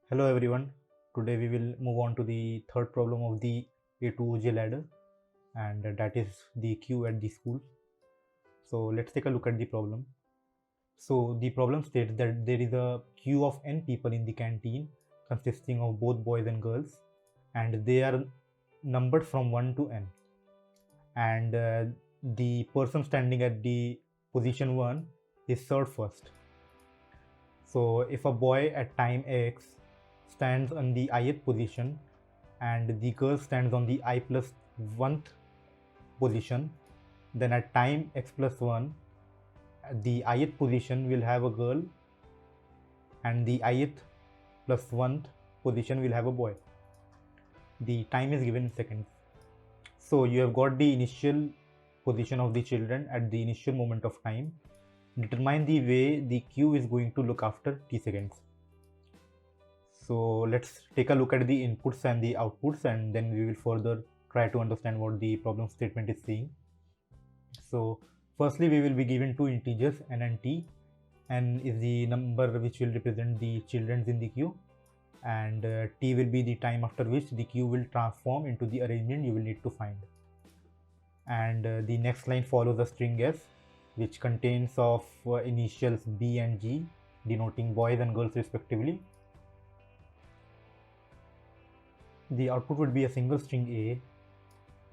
Hello everyone. Today we will move on to the third problem of the A to J ladder, and that is the queue at the school. So let's take a look at the problem. So the problem states that there is a queue of n people in the canteen consisting of both boys and girls, and they are numbered from 1 to n, and the person standing at the position 1 is served first. So if a boy at time x stands on the ith position and the girl stands on the I plus 1th position, then at time x plus 1, the ith position will have a girl and the ith plus 1th position will have a boy. The time is given in seconds. So you have got the initial position of the children at the initial moment of time. Determine the way the queue is going to look after t seconds. So let's take a look at the inputs and the outputs, and then we will further try to understand what the problem statement is saying. So firstly, we will be given two integers n and t. N is the number which will represent the children in the queue, and t will be the time after which the queue will transform into the arrangement you will need to find. And the next line follows a string s, which contains of initials b and g, denoting boys and girls respectively. The output would be a single string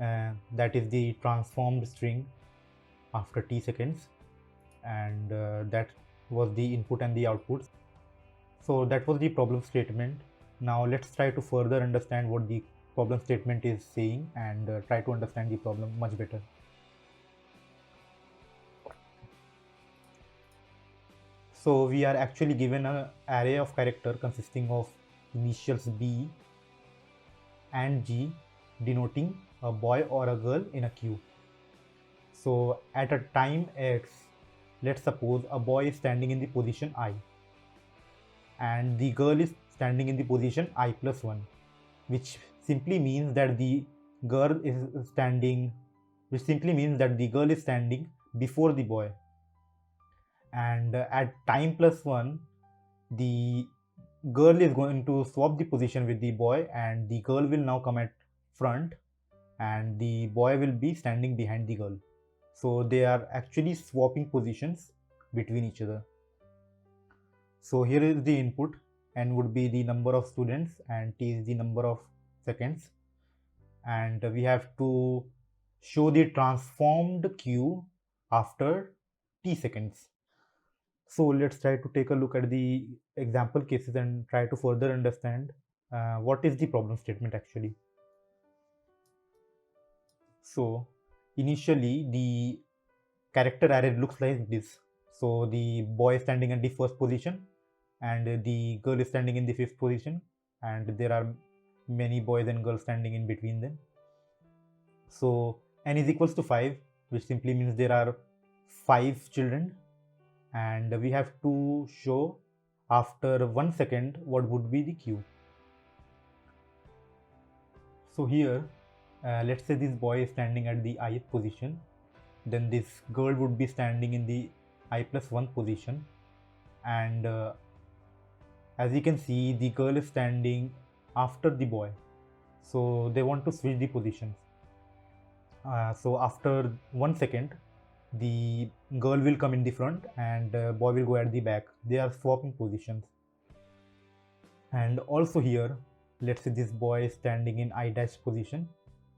a, that is the transformed string after t seconds, and that was the input and the output. So that was the problem statement. Now let's try to further understand what the problem statement is saying and try to understand the problem much better. So we are actually given an array of character consisting of initials b and g, denoting a boy or a girl in a queue. So at a time x, let's suppose a boy is standing in the position I and the girl is standing in the position I plus 1, which simply means that the girl is standing before the boy. And at time plus 1, the girl is going to swap the position with the boy, and the girl will now come at front and the boy will be standing behind the girl. So they are actually swapping positions between each other. So here is the input. N would be the number of students and t is the number of seconds, and we have to show the transformed queue after t seconds. So let's try to take a look at the example cases and try to further understand what is the problem statement actually. So initially the character array looks like this. So the boy is standing at the first position and the girl is standing in the fifth position, and there are many boys and girls standing in between them. So n is equals to 5, which simply means there are 5 children, and we have to show after 1 second what would be the queue. So here let's say this boy is standing at the ith position, then this girl would be standing in the I plus 1 position, and as you can see the girl is standing after the boy, so they want to switch the positions. So after 1 second the girl will come in the front and boy will go at the back. They are swapping positions. And also here, let's say this boy is standing in I dash position,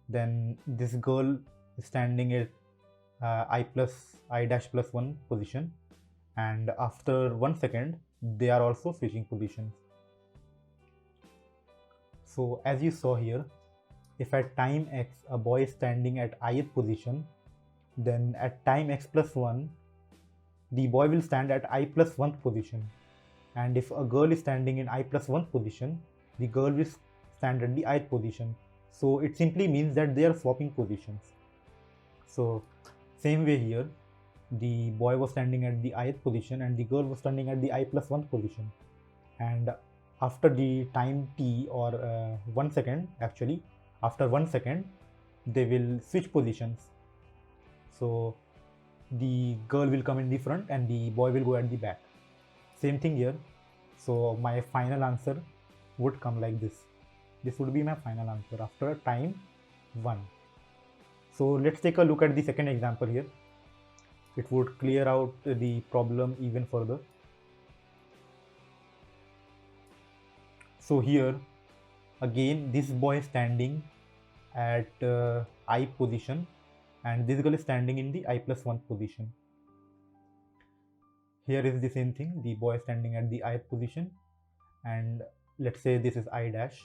then this girl is standing at I dash plus 1 position, and after 1 second they are also switching positions. So as you saw here, if at time x a boy is standing at ith position, then at time x plus 1 the boy will stand at I plus 1th position, and if a girl is standing in I plus 1th position, the girl will stand at the ith position. So it simply means that they are swapping positions. So same way here, the boy was standing at the ith position and the girl was standing at the I plus 1th position, and after the time t, or 1 second actually, after 1 second they will switch positions. So the girl will come in the front and the boy will go at the back. Same thing here. So my final answer would come like this. This would be my final answer after time 1. So let's take a look at the second example here. It would clear out the problem even further. So here again this boy is standing at I position and this girl is standing in the I plus 1 position. Here is the same thing, the boy is standing at the I position and let's say this is I dash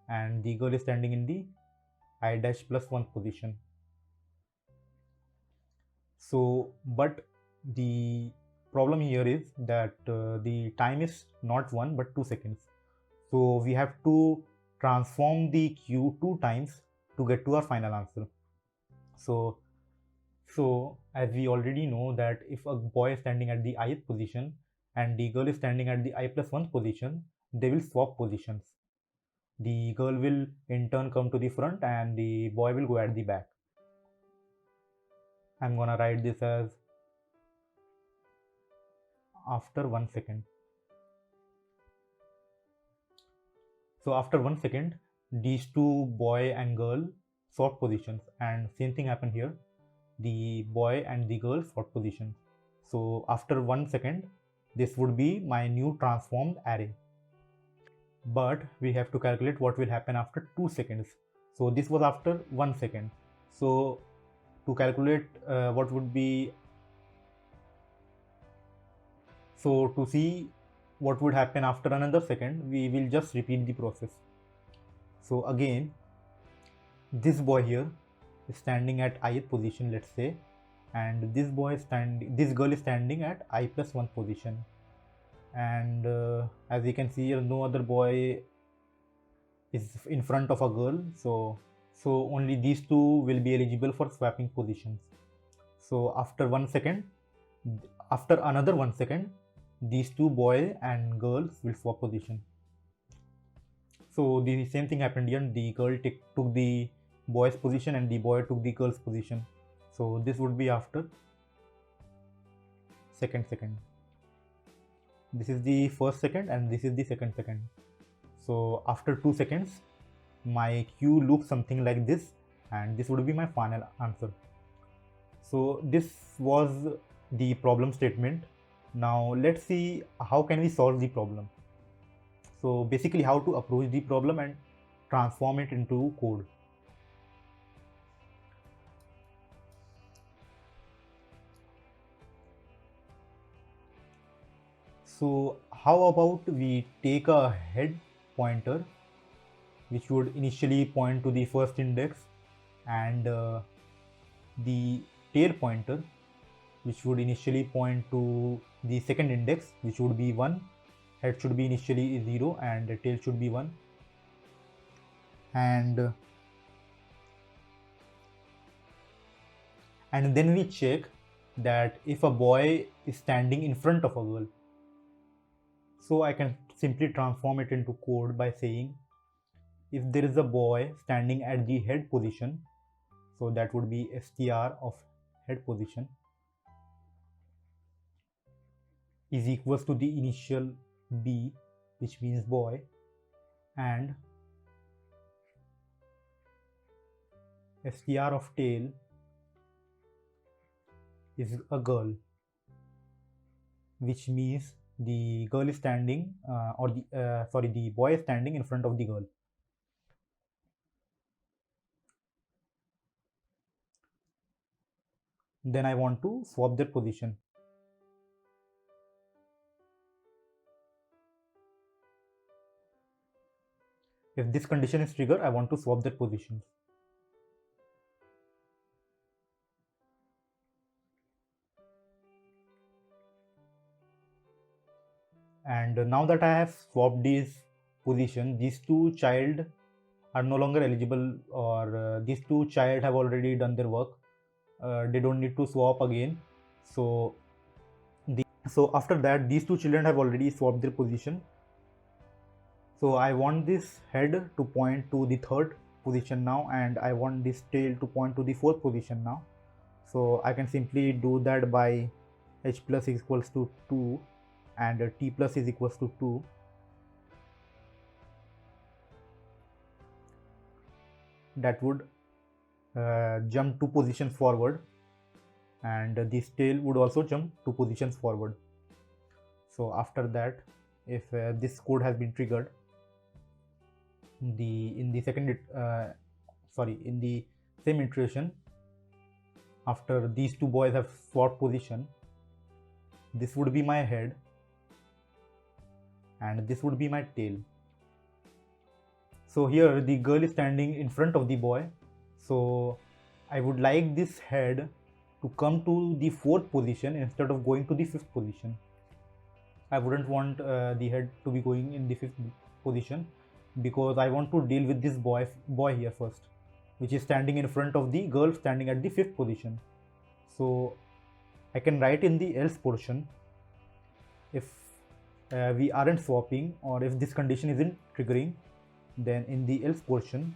and the girl is standing in the I dash plus 1 position. So but the problem here is that the time is not 1 but 2 seconds. So we have to transform the q 2 times to get to our final answer. So as we already know that if a boy is standing at the ith position and the girl is standing at the I plus 1 position, they will swap positions. The girl will in turn come to the front and the boy will go at the back. I'm gonna write this as after 1 second. So after 1 second, these two boy and girl swap positions and same thing happened here. The boy and the girl swap positions. So after 1 second, this would be my new transformed array. But we have to calculate what will happen after 2 seconds. So this was after 1 second. So to calculate what would be, so to see what would happen after another second, we will just repeat the process. So again, this boy here is standing at ith position, let's say, and this girl is standing at I plus 1 position, and as you can see here, no other boy is in front of a girl, so only these two will be eligible for swapping positions. So after another 1 second, these two boy and girls will swap position. So the same thing happened here. The girl took the boy's position and the boy took the girl's position. So this would be after second. This is the first second and this is the second second. So after 2 seconds, my q looks something like this and this would be my final answer. So this was the problem statement. Now let's see how can we solve the problem. So basically how to approach the problem and transform it into code. So how about we take a head pointer which would initially point to the first index and the tail pointer which would initially point to the second index, which would be 1. Head should be initially 0 and the tail should be 1. And then we check that if a boy is standing in front of a girl. So I can simply transform it into code by saying if there is a boy standing at the head position, so that would be str of head position is equals to the initial b, which means boy, and str of tail is a girl, which means the girl is standing the boy is standing in front of the girl. Then I want to swap their position. If this condition is triggered, I want to swap their positions. And now that I have swapped these positions, these two child are no longer eligible, or these two child have already done their work. They don't need to swap again. So after that, these two children have already swapped their position. So I want this head to point to the third position now, and I want this tail to point to the fourth position now. So I can simply do that by h plus is equals to 2 and t plus is equals to 2. that would jump 2 positions forward, and this tail would also jump 2 positions forward. So after that, if this code has been triggered, in the same iteration, after these two boys have swapped position, this would be my head and this would be my tail. So here the girl is standing in front of the boy, so I would like this head to come to the 4th position instead of going to the 5th position. I wouldn't want the head to be going in the 5th position, because I want to deal with this boy here first, which is standing in front of the girl standing at the 5th position. So I can write in the else portion, if we aren't swapping or if this condition isn't triggering, then in the else portion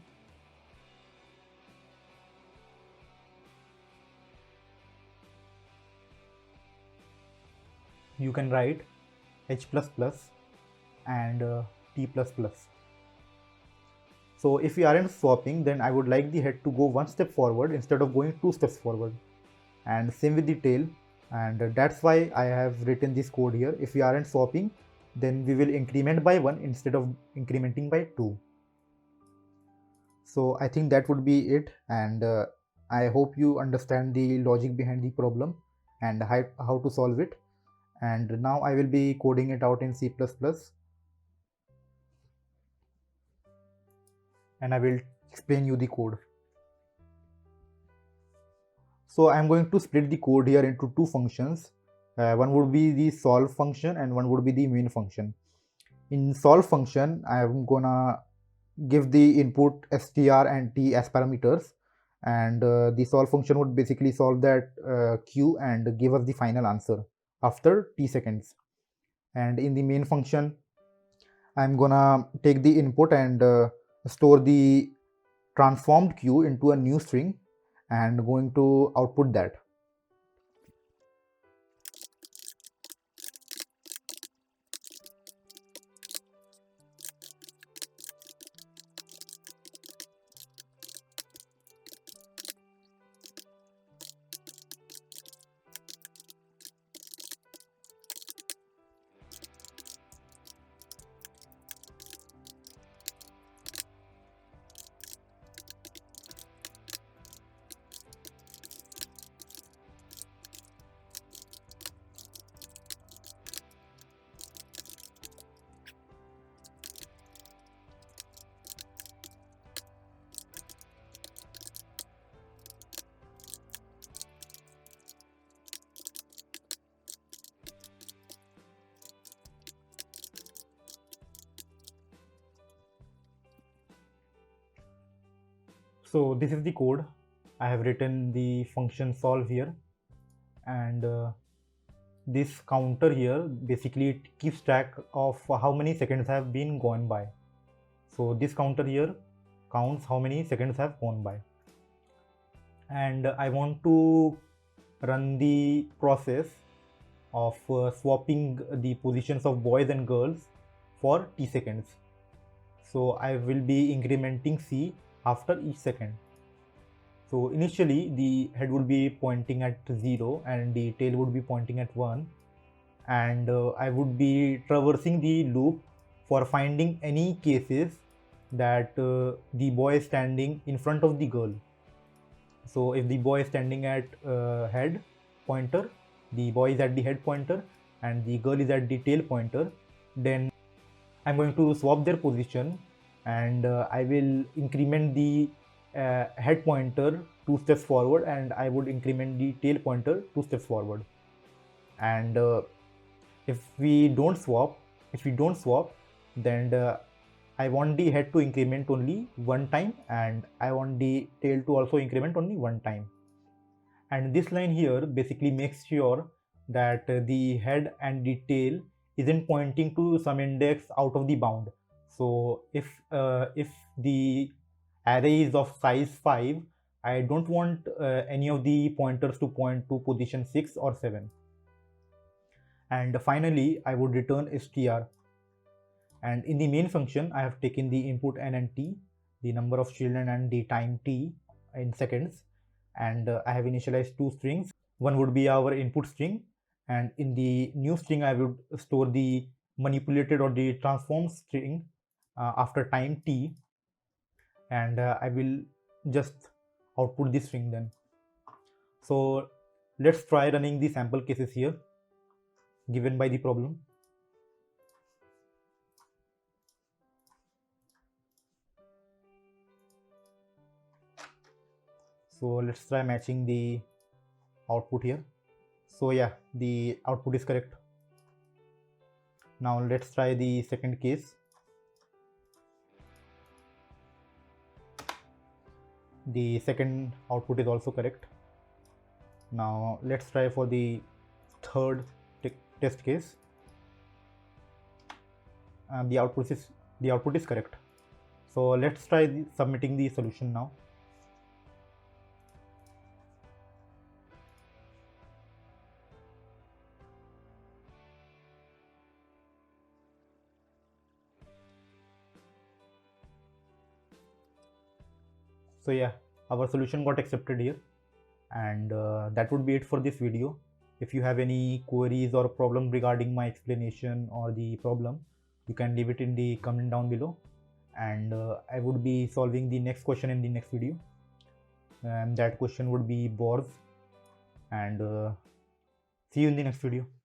you can write h++ and t++. So if we aren't swapping, then I would like the head to go 1 step forward instead of going 2 steps forward, and same with the tail, and that's why I have written this code here. If we aren't swapping, then we will increment by 1 instead of incrementing by 2. So I think that would be it, and I hope you understand the logic behind the problem and how to solve it. And now I will be coding it out in C++, and I will explain you the code. So I'm going to split the code here into 2 functions. One would be the solve function and one would be the main function. In solve function, I'm gonna give the input str and t as parameters, and the solve function would basically solve that q and give us the final answer after t seconds. And in the main function, I'm gonna take the input and store the transformed q into a new string and going to output that. So this is the code. I have written the function solve here, and this counter here basically it keeps track of how many seconds have been gone by. So this counter here counts how many seconds have gone by, and I want to run the process of swapping the positions of boys and girls for t seconds. So I will be incrementing c after each second. So initially the head would be pointing at 0 and the tail would be pointing at 1, and I would be traversing the loop for finding any cases that the boy is standing in front of the girl. So if the boy is standing at head pointer, the boy is at the head pointer and the girl is at the tail pointer, then I'm going to swap their position, and I will increment the head pointer 2 steps forward and I would increment the tail pointer 2 steps forward. And if we don't swap, then I want the head to increment only 1 time and I want the tail to also increment only 1 time. And this line here basically makes sure that the head and the tail isn't pointing to some index out of the bound. So if the array is of size 5, I don't want any of the pointers to point to position 6 or 7. And finally, I would return str. And in the main function, I have taken the input n and t. the number of children and the time t in seconds, and I have initialized two strings. One would be our input string, and in the new string I would store the manipulated or the transformed string after time t, and I will just output the string then. So let's try running the sample cases here given by the problem. So let's try matching the output here. So yeah, the output is correct. Now let's try the second case. The second output is also correct. Now let's try for the third test case. The output is correct. So let's try submitting the solution now. So yeah, our solution got accepted here, and that would be it for this video. If you have any queries or problem regarding my explanation or the problem, you can leave it in the comment down below, and I would be solving the next question in the next video, and that question would be Bors, and see you in the next video.